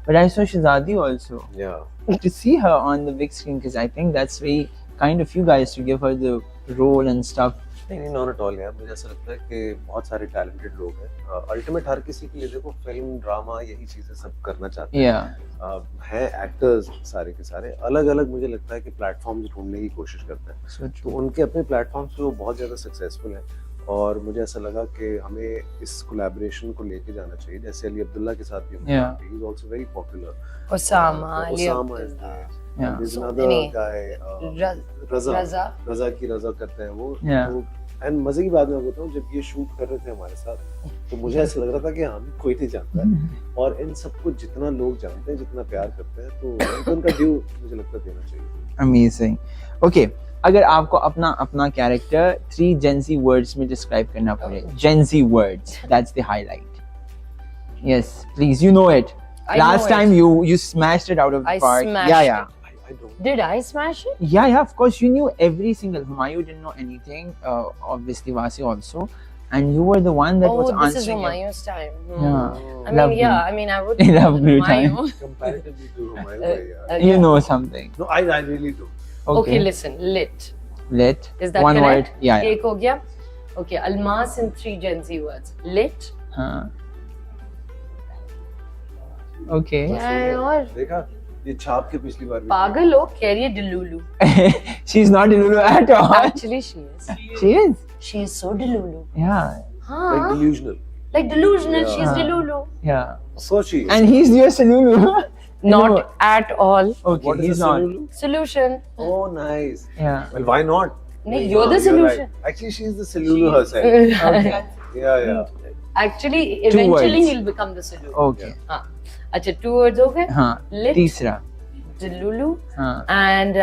But I saw Shahzadi also. Yeah. To see her on the big screen, because I think that's very kind of you guys to give her the role and stuff. नहीं not at all यार, मुझे ऐसा लगता है कि बहुत सारे talented लोग हैं। अल्टीमेट हर किसी के लिए देखो फिल्म ड्रामा यही चीजें सब करना चाहते हैं। हैं एक्टर्स सारे के सारे अलग अलग, मुझे लगता है कि प्लेटफॉर्म्स ढूंढने की कोशिश करते हैं। तो उनके अपने प्लेटफॉर्म्स पे वो बहुत ज्यादा सक्सेसफुल हैं और मुझे ऐसा लगा कि हमें इस कोलैबोरेशन को लेके जाना चाहिए। जैसे अली अब्दुल्ला के साथ भी he is also very popular. Osama Yeah. There's another guy, रजा की रजा करते हैं वो। एंड मजे की बात मैं बताऊं, जब ये शूट कर रहे थे हमारे साथ तो मुझे ऐसा लग रहा था कि हम कोई नहीं जानता है और इन सबको जितना लोग जानते हैं, जितना प्यार करते हैं, तो उनका ड्यू मुझे लगता है देना चाहिए। अमेजिंग। ओके, अगर आपको अपना कैरेक्टर 3 Gen Z वर्ड्स में डिस्क्राइब करना पड़े, Gen Z words, that's the highlight. Yes please, you know it. Last time you smashed it out of the park. Yeah. Did I smash it? Yeah, of course you knew every single. Humayun didn't know anything. Obviously Wasi also, and you were the one that was answering. This is Humayun's time. Yeah. I mean, I would love time. Comparatively to Humayun, you know something. No, I really do. Okay, listen. Lit. Is that one correct? word? Yeah. Ek ho gaya. Okay, Almas in 3 Gen Z words. Lit. Okay. और देखा ये छाप के पिछली बार पागल हो, कह रही है delulu. She's not delulu at all. Actually she is. She is so delulu. Yeah. Like delusional. Yeah. She's delulu. Yeah. So she is. And he's your Salulu. Not at all. Okay, what he's is not. Salulu? Solution. Oh, nice. Yeah. Well, why not? No, you're the solution. Right. Actually, she's the Salulu herself. Okay. Yeah. Actually, eventually he'll become the solution. Okay. अच्छा 2 words हो गए। Lit, तीसरा delulu, and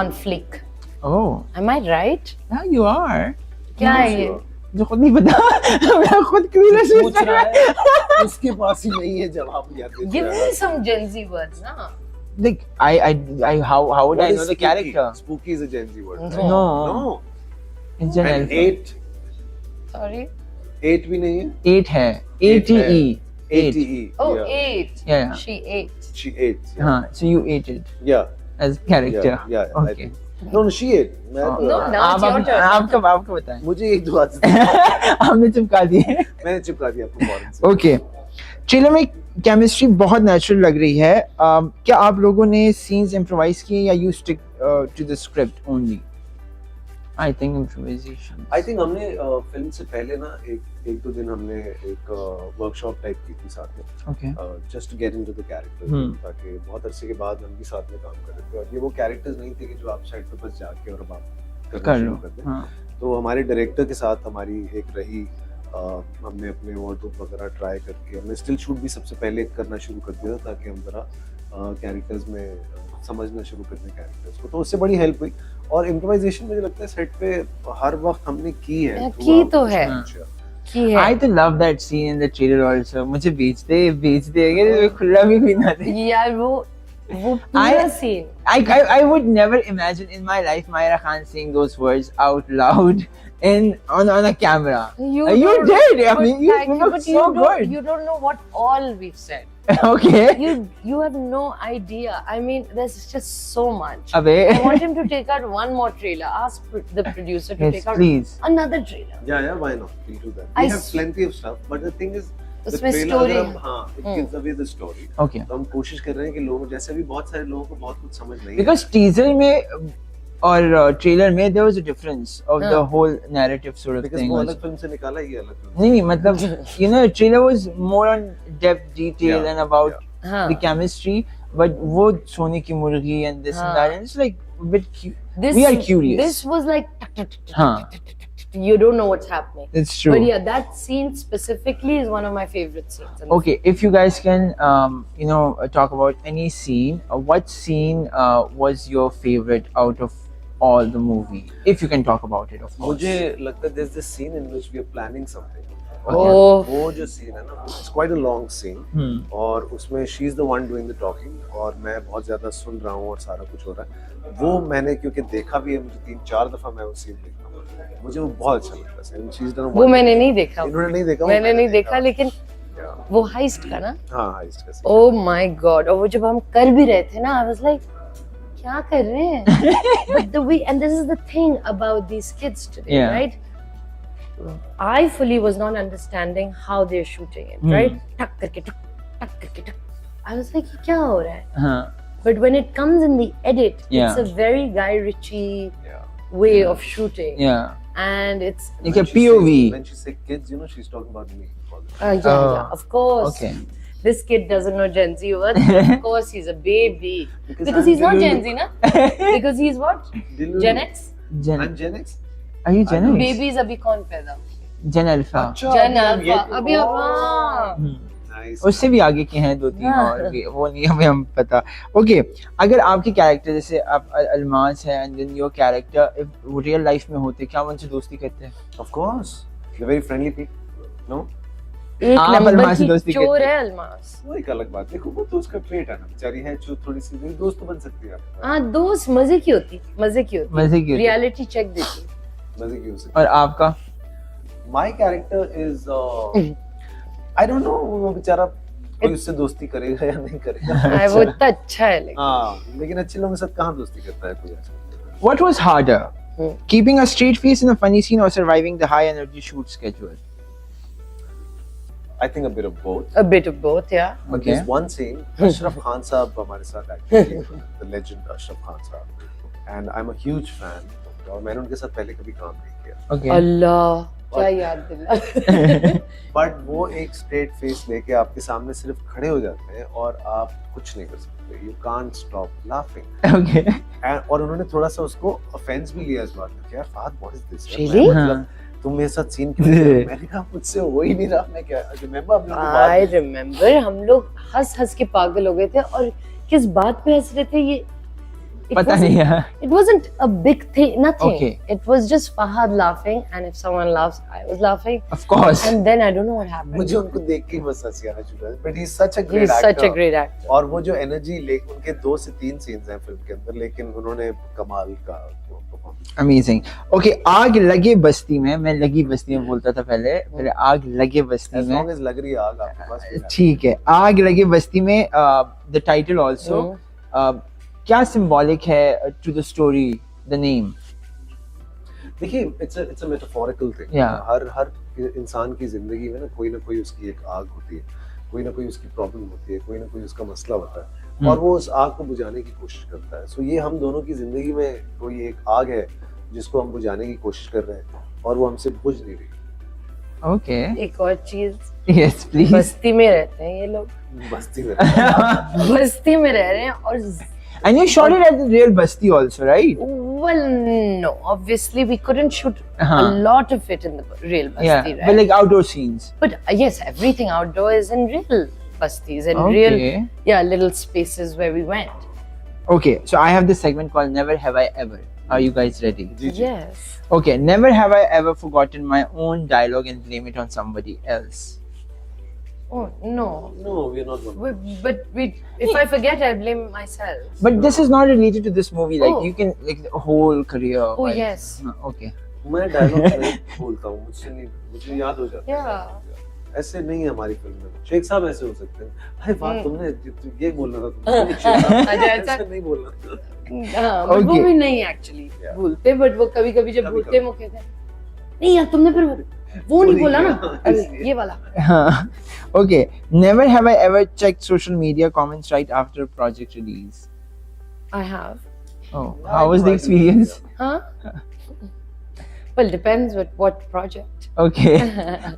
on flick. Oh, am I right? Yeah, you are. क्या है ये? जो खुद नहीं पता, मैं खुद क्यों पूछ रहा है, उसके पास ही नहीं है जवाब यार। Give me some Gen Z words ना। Like how would I know the character? Spooky is a Gen Z word. No. It's Gen Alpha. 8. Sorry. 8 भी नहीं है। 8 है. ATE. 8. Oh, 8. Yeah. She ate. Yeah. So you ate it. Yeah. As character. Yeah. Okay. No, she ate. No, now it's your turn. आपका बताएं। मुझे एक दो बात आपने चिपका दिए। मैंने चिपका दिया आपको फौरन से। Okay. ट्रेलर में केमिस्ट्री बहुत नेचुरल लग रही है। क्या आप लोगों ने सीन्स इम्प्रोवाइज किए या you stick to the script only? I think improvisation. I think हमने फिल्म से पहले ना एक दो दिन हमने एक वर्कशॉप टाइप की थी साथ में। Okay. Just to get into the characters, ताकि बहुत अरसे के बाद हम भी साथ में काम कर रहे थे और ये वो कैरेक्टर्स नहीं थे कि जो आप साइड पे बस जाके और बात करना शुरू कर दें। तो हमारे डायरेक्टर के साथ हमारी एक रही, हमने अपने वार्डरोब वगैरह ट्राई करके हमने स्टिल शूट भी सबसे पहले करना शुरू कर दिया ताकि हम जरा कैरेक्टर्स में समझना शुरू कर दें कैरेक्टर्स को, तो उससे बड़ी हेल्प हुई। और इम्प्रोवाइजेशन मुझे लगता है सेट पे हर वक्त हमने की है। की तो है। I to love that scene in the trailer also. मुझे भेज दे अगर खुला भी कोई ना दे यार वो पूरा scene. I would never imagine in my life Myra Khan saying those words out loud on a camera. You did. I mean, you look so good. You don't know what all we've said. Okay. You have no idea. I mean, there's just so much. Abey. I want him to take out one more trailer. Ask the producer to take out another trailer. Yeah, why not? We'll do that. We have plenty of stuff, but the thing is, the trailer, it gives away the story. Okay. तो हम कोशिश कर रहे हैं कि लोग जैसे भी बहुत सारे लोगों को बहुत कुछ समझ नहीं। Because teaser में और ट्रेलर में there was a difference of the whole narrative sort of thing. वो अलग फिल्म से निकाला, ये अलग फिल्म। नहीं मतलब trailer was more on depth, detail and about the chemistry, but वो सोने की मुर्गी and this and that, and it's like a bit we are curious. This was like you don't know what's happening. It's true. But yeah, that scene specifically is one of my favorite scenes. Okay, if you guys can talk about any scene, what scene was your favorite out of all the movie, if you can talk about it, of course. मुझे लगता है there's this scene in which we are planning something. वो जो scene है ना, it's quite a long scene, और उसमें she is the one doing the talking और मैं बहुत ज़्यादा सुन रहा हूँ और सारा कुछ हो रहा है। वो मैंने क्योंकि देखा भी है, मुझे 3-4 दफा मैं वो scene देखा हूँ, मुझे वो बहुत अच्छा लगता है। वो मैंने नहीं देखा। इन्होंने नहीं देखा? मैंने नहीं देखा, लेकिन वो हाइस्ट का ना? हाँ हाइस्ट का Oh my God! और वो जब हम कर भी रहे थे ना, I was like, क्या कर रहे हैं? But the way, and this is the thing about these kids today, Yeah. right? I fully was not understanding how they're shooting it, right? टक करके टक. I was like, ये क्या हो रहा है? हाँ. But when it comes in the edit, Yeah. it's a very Guy Ritchie Yeah. way of shooting, Yeah. and it's Like a POV. When she say kids, you know, she's talking about me. yeah, of course. Okay. This kid doesn't know Gen Z words. Of course, he's a baby. Because I'm he's not Delulu. Gen Z, na? Because he's what? Delulu. Gen X? I'm Gen X. Are you Gen X? Babies अभी कौन पैदा? Gen Alpha. Gen Alpha. अभी हाँ. Nice. उससे भी आगे के हैं 2-3 हाँ. और भी, वो नहीं हमें हम पता. ओके, अगर आपके कैरेक्टर जैसे आप अलमास है एंड देन योर कैरेक्टर वो रियल लाइफ में होते, क्या उनसे दोस्ती करते हैं? Of course. They're very friendly people. No? एक आप नंबर अलमास से की दोस्ती चोर करते है अलमास. वो एक अलग बात. देखो वो तो उसका ट्रेट है ना. बेचारी है जो थोड़ी सी मेरी दोस्त तो बन सकती है. हाँ दोस्त मजे की होती. मजे की होती. रियलिटी चेक देती. मजे की हो सकती. और आपका? My character is I don't know वो बेचारा कोई उससे दोस्ती करेगा या नहीं करेगा. हाँ, वो इतना अच्छा है लेकिन. हाँ लेकिन अच्छे लोगों के साथ कहाँ दोस्ती करता है कोई ऐसा. What was harder? Keeping a straight face in a funny scene or surviving the high energy shoot schedule? I think a bit of both. A bit of both, yeah. But Okay. there's one scene, Ashraf Khan साहब हमारे साथ actually, the legend Ashraf Khan साहब, and I'm a huge fan. और मैंने उनके साथ पहले कभी काम नहीं किया. Okay. अल्लाह क्या याद दिला. But वो एक straight face लेके आपके सामने सिर्फ खड़े हो जाते हैं और आप कुछ नहीं कर सकते. You can't stop laughing. Okay. And और उन्होंने थोड़ा सा उसको offense भी लिया इस बात में. यार Fahd what is this? Really? मतलब तुम मेरे साथ सीन क्यों कर रहे हो? मैंने कहा मुझसे हो ही नहीं रहा. मैं क्या remember हम लोग I remember हम लोग हंस के पागल हो गए थे और किस बात पे हंस रहे थे ये पता नहीं है. It wasn't a big thing, nothing. Okay. It was just Fahad laughing, and if someone laughs, I was laughing. Of course. And then I don't know what happened. मुझे उनको देख के ही बस हंसी आना शुरू हुआ. But he's such a great He's actor. such a great actor. और वो जो एनर्जी ले उनके 2 से 3 सीन्स हैं फिल्म के अंदर लेकिन उन्होंने कमाल का परफॉर्मेंस. Amazing. Okay, आग लगे बस्ती में, मैं लगी बस्ती में बोलता था पहले आग लगे बस्ती As में. long as लग रही है आग आपके पास. ठीक है, आग लगे बस्ती में the title also क्या symbolic है to the story, the name? देखिए it's a metaphorical thing. Yeah. हर इंसान की जिंदगी में ना कोई उसकी एक आग होती है. कोई ना कोई उसकी प्रॉब्लम होती है, कोई ना कोई उसका मसला होता है और वो उस आग को बुझाने की कोशिश करता है. सो ये हम दोनों की जिंदगी में कोई एक आग है जिसको हम बुझाने की कोशिश कर रहे हैं और वो हमसे बुझ नहीं रही. Okay. एक और चीज. Yes, please. बस्ती में रहते हैं ये लोग. बस्ती में. बस्ती में रह रहे हैं और And you shot it at the real Basti also, right? well, no, obviously we couldn't shoot a lot of it in the real Basti, Yeah, right? but like outdoor scenes. But yes, everything outdoor is in real Bastis and real, little spaces where we went. Okay, so I have this segment called Never Have I Ever. Are you guys ready? Yes. Okay, never have I ever forgotten my own dialogue and blame it on somebody else. Oh no. No, we're not one. If I forget, I blame myself. But this is not related to this movie. Like Oh. you can like the whole career. Oh like- yes. Okay. मैं dialogue नहीं बोलता हूँ. मुझे याद हो जाता है. Yeah. ऐसे नहीं है हमारी फिल्म में. शेख साहब ऐसे हो सकते हैं. अरे वाह तुमने ये बोलना था तुमने. शेख साहब ऐसा नहीं बोलना था. हाँ, but वो Okay. भी नहीं actually Yeah. भूलते, but वो कभी-कभी जब कभी-कभी. भूलते मौके थे. नहीं यार तुमने फिर वो नहीं बोला ना. अरे ये वाला. Okay. Never have I ever checked social media comments right after project release. I have. Oh, how was the experience? Huh? Well, depends with what project. Okay.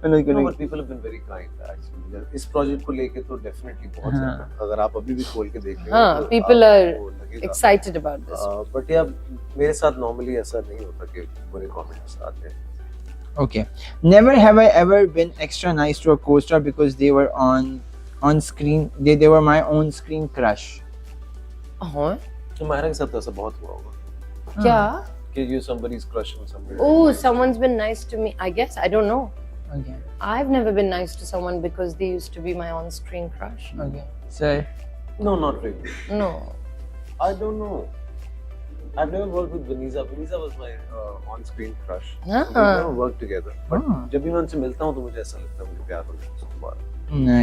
No, but people have been very kind actually. इस project को लेके तो definitely बहुत ज्यादा. अगर आप अभी भी खोल के देख लेंगे हाँ, तो people आपको are लगेगा. excited about this. बट यार मेरे साथ नॉर्मली ऐसा नहीं होता कि बुरे कमेंट्स आते हैं. Okay. Never have I ever been extra nice to a co-star because they were on screen. They were my on screen crush. हाँ? तो मायरा के साथ ऐसा बहुत हुआ होगा क्या? कि you somebody's crush on somebody. Oh, someone's been nice to me. I guess I don't know. Okay. I've never been nice to someone because they used to be my on-screen crush. Okay. So No, not really. No. I don't know. I've never worked with Vanessa. Vanessa was my on-screen crush. Ah. We never worked together. But Ah. जब भी मैं उनसे मिलता हूँ तो मुझे ऐसा लगता है मुझे प्यार हो जाता है उसके बाद. nice.